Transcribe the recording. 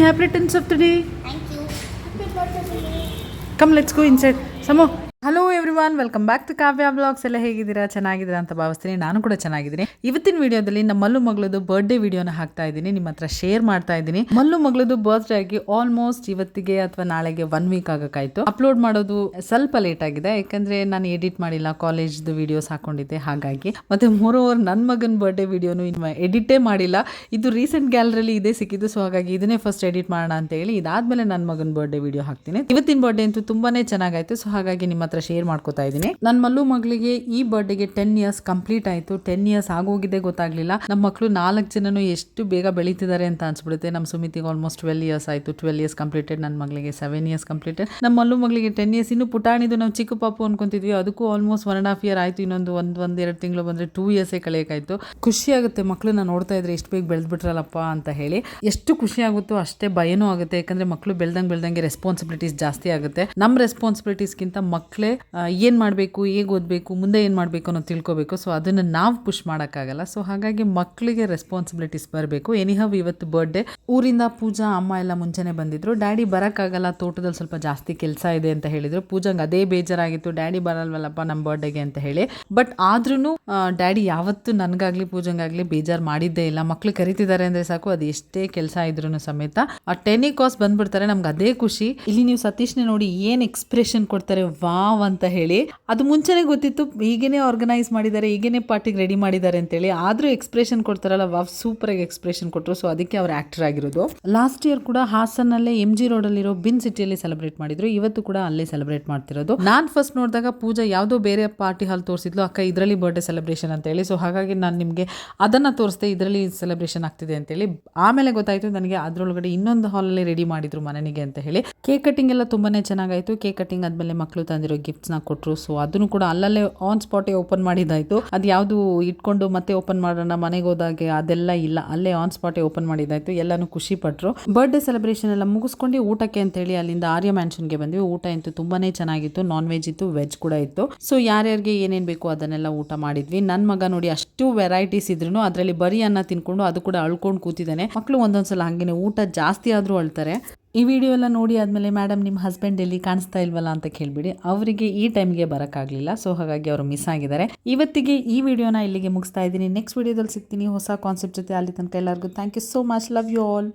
happy returns of the day. Thank you. Happy birthday. Come, let's go inside. Samo. Hello everyone, welcome back to Kavya blogs. ಎಲ್ಲ ಹೇಗಿದ್ದೀರಾ? ಚೆನ್ನಾಗಿದ್ದೀರಾ ಅಂತ ಭಾವಿಸ್ತೀನಿ. ನಾನು ಕೂಡ ಚೆನ್ನಾಗಿದ್ದೀನಿ. ಇವತ್ತಿನ ವಿಡಿಯೋದಲ್ಲಿ ನಮ್ಮ ಮಲ್ಲು ಮಗಳದು ಬರ್ಡೇ ವಿಡಿಯೋನ ಹಾಕ್ತಾ ಇದ್ದೀನಿ, ನಿಮ್ಮ ಹತ್ರ ಶೇರ್ ಮಾಡ್ತಾ ಇದ್ದೀನಿ. ಮಲ್ಲು ಮಗಳದು ಬರ್ತ್ಡೇ ಆಗಿ ಆಲ್ಮೋಸ್ಟ್ ಇವತ್ತಿಗೆ ಅಥವಾ ನಾಳೆಗೆ 1 ವೀಕ್ ಆಗಕ್ಕಾಯ್ತು. ಅಪ್ಲೋಡ್ ಮಾಡೋದು ಸ್ವಲ್ಪ ಲೇಟ್ ಆಗಿದೆ, ಯಾಕಂದ್ರೆ ನಾನು ಎಡಿಟ್ ಮಾಡಿಲ್ಲ, ಕಾಲೇಜ್ದು ವಿಡಿಯೋಸ್ ಹಾಕೊಂಡಿದ್ದೆ ಹಾಗಾಗಿ. ಮತ್ತೆ ಮೋರೋವರ್ ನನ್ನ ಮಗನ ಬರ್ಡೇ ವಿಡಿಯೋನು ಇನ್ನು ಎಡಿಟೇ ಮಾಡಿಲ್ಲ. ಇದು ರೀಸೆಂಟ್ ಗ್ಯಾಲರಿಯಲ್ಲಿ ಇದೇ ಸಿಕ್ಕಿದ್ದು, ಸೊ ಹಾಗಾಗಿ ಇದನ್ನೇ ಫಸ್ಟ್ ಎಡಿಟ್ ಮಾಡೋಣ ಅಂತ ಹೇಳಿ ಇದಾದ್ಮೇಲೆ ನನ್ನ ಮಗನ ಬರ್ಡೇ ವಿಡಿಯೋ ಹಾಕ್ತೀನಿ. ಇವತ್ತಿನ ಬರ್ಡೇ ಅಂತೂ ತುಂಬಾನೇ ಚೆನ್ನಾಗಾಯ್ತು, ಸೊ ಹಾಗಾಗಿ ನಿಮ್ಮ ಶೇರ್ ಮಾಡ್ಕೋತಾ ಇದ್ದೀನಿ. ನನ್ನ ಮಲ್ಲು ಮಗಳಿಗೆ ಈ ಬರ್ಡೇಗೆ 10 ಇಯರ್ಸ್ ಕಂಪ್ಲೀಟ್ ಆಯ್ತು. 10 ಇಯರ್ಸ್ ಆಗೋಗಿದೆ ಗೊತ್ತಾಗ್ಲಿಲ್ಲ. ನಮ್ಮ ಮಕ್ಕಳು 4 ಜನನು ಎಷ್ಟು ಬೇಗ ಬೆಳೀತಿದ್ದಾರೆ ಅಂತ ಅನ್ಸ್ಬಿಡುತ್ತೆ. ನಮ್ಮ ಸುಮಿತಿಗೆ ಆಲ್ಮೋಸ್ಟ್ 12 ಇಯರ್ಸ್ ಆಯ್ತು. 12 ಇಯರ್ಸ್ ಕಂಪ್ಲೀಟೆಡ್. ನನ್ನ ಮಗಳಿಗೆ 7 ಇಯರ್ಸ್ ಕಂಪ್ಲೀಟೆಡ್. ನಮ್ಮ ಮಲ್ಲು ಮಗಳಿಗೆ 10 ಇಯರ್ಸ್. ಇನ್ನು ಪುಟಾಣಿದು ನಾವು ಚಿಕ್ಕ ಪಾಪು ಅನ್ಕೊಂತಿದ್ವಿ, ಅದಕ್ಕೂ ಆಲ್ಮೋಸ್ಟ್ 1.5 ಇಯರ್ ಆಯ್ತು. ಇನ್ನೊಂದು ಒಂದೆರಡು ತಿಂಗಳು ಬಂದ್ರೆ 2 ಇಯರ್ಸೇ ಕಳೆಯೋಕಾಯ್ತು. ಖುಷಿ ಆಗುತ್ತೆ ಮಕ್ಕಳನ್ನ ನೋಡ್ತಾ ಇದ್ರೆ, ಎಷ್ಟು ಬೇಗ ಬೆಳೆದ್ಬಿಟ್ರಲ್ಲಪ್ಪ ಅಂತ ಹೇಳಿ. ಎಷ್ಟು ಖುಷಿ ಆಗುತ್ತೋ ಅಷ್ಟೇ ಭಯನೂ ಆಗುತ್ತೆ, ಯಾಕಂದ್ರೆ ಮಕ್ಕಳು ಬೆಳ್ದಂಗೆ ರೆಸ್ಪಾನ್ಸಿಬಿಲಿಟೀಸ್ ಜಾಸ್ತಿ ಆಗುತ್ತೆ. ನಮ್ಮ ರೆಸ್ಪಾನ್ಸಿಬಿಲಿಟೀಸ್ಗಿಂತ ಮಕ್ಕಳೇ ಏನ್ ಮಾಡಬೇಕು, ಹೇಗೆ ಓದಬೇಕು, ಮುಂದೆ ಏನು ಮಾಡಬೇಕು ಅನ್ನೋದು ತಿಳ್ಕೋಬೇಕು. ಸೊ ಅದನ್ನ ನಾವು ಪುಷ್ ಮಾಡೋಕ್ಕಾಗಲ್ಲ. ಸೊ ಹಾಗಾಗಿ ಮಕ್ಕಳಿಗೆ ರೆಸ್ಪಾನ್ಸಿಬಿಲಿಟೀಸ್ ಬರಬೇಕು. ಎನಿಹವ್ ಇವತ್ತು ಬರ್ಡೇ. ಊರಿಂದ ಪೂಜಾ ಅಮ್ಮ ಎಲ್ಲ ಮುಂಚೆನೆ ಬಂದಿದ್ರು. ಡ್ಯಾಡಿ ಬರೋಕ್ಕಾಗಲ್ಲ, ತೋಟದಲ್ಲಿ ಸ್ವಲ್ಪ ಜಾಸ್ತಿ ಕೆಲಸ ಇದೆ ಅಂತ ಹೇಳಿದ್ರು. ಪೂಜಾಂಗೆ ಅದೇ ಬೇಜಾರಾಗಿತ್ತು, ಡ್ಯಾಡಿ ಬರಲ್ವಲ್ಲಪ್ಪ ನಮ್ಮ ಬರ್ಡೇಗೆ ಅಂತ ಹೇಳಿ. ಬಟ್ ಆದ್ರೂ ಡ್ಯಾಡಿ ಯಾವತ್ತೂ ನನಗಾಗ್ಲಿ ಪೂಜಾಂಗಾಗ್ಲಿ ಬೇಜಾರು ಮಾಡಿದ್ದೇ ಇಲ್ಲ. ಮಕ್ಳು ಕರಿತಿದ್ದಾರೆ ಅಂದ್ರೆ ಸಾಕು, ಅದು ಎಷ್ಟೇ ಕೆಲಸ ಇದ್ರು ಸಮೇತ ಆ 10 ಕಾಸ್ ಬಂದ್ಬಿಡ್ತಾರೆ. ನಮ್ಗೆ ಅದೇ ಖುಷಿ. ಇಲ್ಲಿ ನೀವು ಸತೀಶ್ನೇ ನೋಡಿ ಏನ್ ಎಕ್ಸ್ಪ್ರೆಷನ್ ಕೊಡ್ತಾರೆ, ವಾವ್ ಅಂತ ಹೇಳಿ. ಅದು ಮುಂಚೆನೆ ಗೊತ್ತಿತ್ತು, ಹೀಗೇನೆ ಆರ್ಗನೈಸ್ ಮಾಡಿದ್ದಾರೆ, ಹೀಗೇನೆ ಪಾರ್ಟಿಗೆ ರೆಡಿ ಮಾಡಿದ್ದಾರೆ ಅಂತೇಳಿ. ಆದ್ರೂ ಎಕ್ಸ್ಪ್ರೆಷನ್ ಕೊಡ್ತಾರಲ್ಲ, ವಾವ್, ಸೂಪರ್ ಆಗಿ ಎಕ್ಸ್ಪ್ರೆಷನ್ ಕೊಟ್ಟರು. ಸೊ ಅದಕ್ಕೆ ಅವ್ರು ಆಕ್ಟರ್ ಆಗಿರೋದು. ಲಾಸ್ಟ್ ಇಯರ್ ಕೂಡ ಹಾಸನಲ್ಲೇ MG ರೋಡ್ ಅಲ್ಲಿರೋ ಬಿನ್ ಸಿಟಿಯಲ್ಲಿ ಸೆಲೆಬ್ರೇಟ್ ಮಾಡಿದ್ರು. ಇವತ್ತು ಕೂಡ ಅಲ್ಲೇ ಸೆಲೆಬ್ರೇಟ್ ಮಾಡ್ತಿರೋದು. ನಾನ್ ಫಸ್ಟ್ ನೋಡಿದಾಗ ಪೂಜಾ ಯಾವುದೋ ಬೇರೆ ಪಾರ್ಟಿ ಹಾಲ್ ತೋರಿಸಿದ್ಲು, ಅಕ್ಕ ಇದರಲ್ಲಿ ಬರ್ಡೇ ಸೆಲೆಬ್ರೇಷನ್ ಅಂತ ಹೇಳಿ. ಸೊ ಹಾಗಾಗಿ ನಾನು ನಿಮಗೆ ಅದನ್ನ ತೋರಿಸ್ದೆ, ಇದರಲ್ಲಿ ಸೆಲೆಬ್ರೇಷನ್ ಆಗ್ತಿದೆ ಅಂತ ಹೇಳಿ. ಆಮೇಲೆ ಗೊತ್ತಾಯ್ತು ನನಗೆ ಅದರೊಳಗಡೆ ಇನ್ನೊಂದು ಹಾಲಲ್ಲಿ ರೆಡಿ ಮಾಡಿದ್ರು ಮನೆಗೆ ಅಂತ ಹೇಳಿ. ಕೇಕ್ ಕಟಿಂಗ್ ಎಲ್ಲ ತುಂಬಾನೇ ಚೆನ್ನಾಗಾಯ್ತು. ಕೇಕ್ ಕಟಿಂಗ್ ಆದ್ಮೇಲೆ ಮಕ್ಕಳು ತಂದಿರೋ ಗಿಫ್ಟ್ಸ್ ನ ಕೊಟ್ಟರು. ಸೊ ಅದನ್ನು ಕೂಡ ಅಲ್ಲಲ್ಲೇ ಆನ್ ಸ್ಪಾಟೇ ಓಪನ್ ಮಾಡಿದಾಯ್ತು. ಅದು ಯಾವುದು ಇಟ್ಕೊಂಡು ಮತ್ತೆ ಓಪನ್ ಮಾಡೋಣ ಮನೆಗೆ ಹೋದಾಗೆ ಅದೆಲ್ಲ ಇಲ್ಲ, ಅಲ್ಲೇ ಆನ್ ಸ್ಪಾಟೇ ಓಪನ್ ಮಾಡಿದಾಯ್ತು. ಎಲ್ಲಾನು ಖುಷಿ ಪಟ್ರು. ಬರ್ಡೇ ಸೆಲೆಬ್ರೇಷನ್ ಎಲ್ಲ ಮುಗಿಸ್ಕೊಂಡು ಊಟಕ್ಕೆ ಅಂತ ಹೇಳಿ ಅಲ್ಲಿಂದ ಆರ್ಯ ಮ್ಯಾನ್ಷನ್ಗೆ ಬಂದ್ವಿ. ಊಟ ಅಂತೂ ತುಂಬಾನೇ ಚೆನ್ನಾಗಿತ್ತು. ನಾನ್ ವೆಜ್ ಇತ್ತು, ವೆಜ್ ಕೂಡ ಇತ್ತು. ಸೊ ಯಾರ್ಯಾರಿಗೆ ಏನೇನ್ ಬೇಕು ಅದನ್ನೆಲ್ಲ ಊಟ ಮಾಡಿದ್ವಿ. ನನ್ನ ಮಗ ನೋಡಿ ಅಷ್ಟು ವೆರೈಟೀಸ್ ಇದ್ರು ಅದರಲ್ಲಿ ಬರೀ ಅನ್ನ ತಿನ್ಕೊಂಡು ಅದು ಕೂಡ ಅಳ್ಕೊಂಡು ಕೂತಿದ್ದಾನೆ. ಮಕ್ಕಳು ಒಂದೊಂದ್ಸಲ ಹಂಗೇನೆ ಊಟ ಜಾಸ್ತಿ ಆದ್ರೂ ಅಳ್ತಾರೆ. ಈ ವಿಡಿಯೋ ಎಲ್ಲ ನೋಡಿ ಆದಮೇಲೆ ಮೇಡಮ್ ನಿಮ್ಮ ಹಸ್ಬೆಂಡ್ ಎಲ್ಲಿ ಕಾಣಿಸ್ತಾ ಇಲ್ವಲ್ಲ ಅಂತ ಕೇಳಿಬಿಡಿ. ಅವರಿಗೆ ಈ ಟೈಮ್ಗೆ ಬರೋಕ್ಕಾಗಲಿಲ್ಲ, ಸೊ ಹಾಗಾಗಿ ಅವರು ಮಿಸ್ ಆಗಿದ್ದಾರೆ. ಇವತ್ತಿಗೆ ಈ ವಿಡಿಯೋನ ಇಲ್ಲಿಗೆ ಮುಗಿಸ್ತಾ ಇದ್ದೀನಿ. ನೆಕ್ಸ್ಟ್ ವಿಡಿಯೋದಲ್ಲಿ ಸಿಗ್ತೀನಿ ಹೊಸ ಕಾನ್ಸೆಪ್ಟ್ ಜೊತೆ. ಅಲ್ಲಿ ತನಕ ಎಲ್ಲರಿಗೂ thank you so much. Love you all.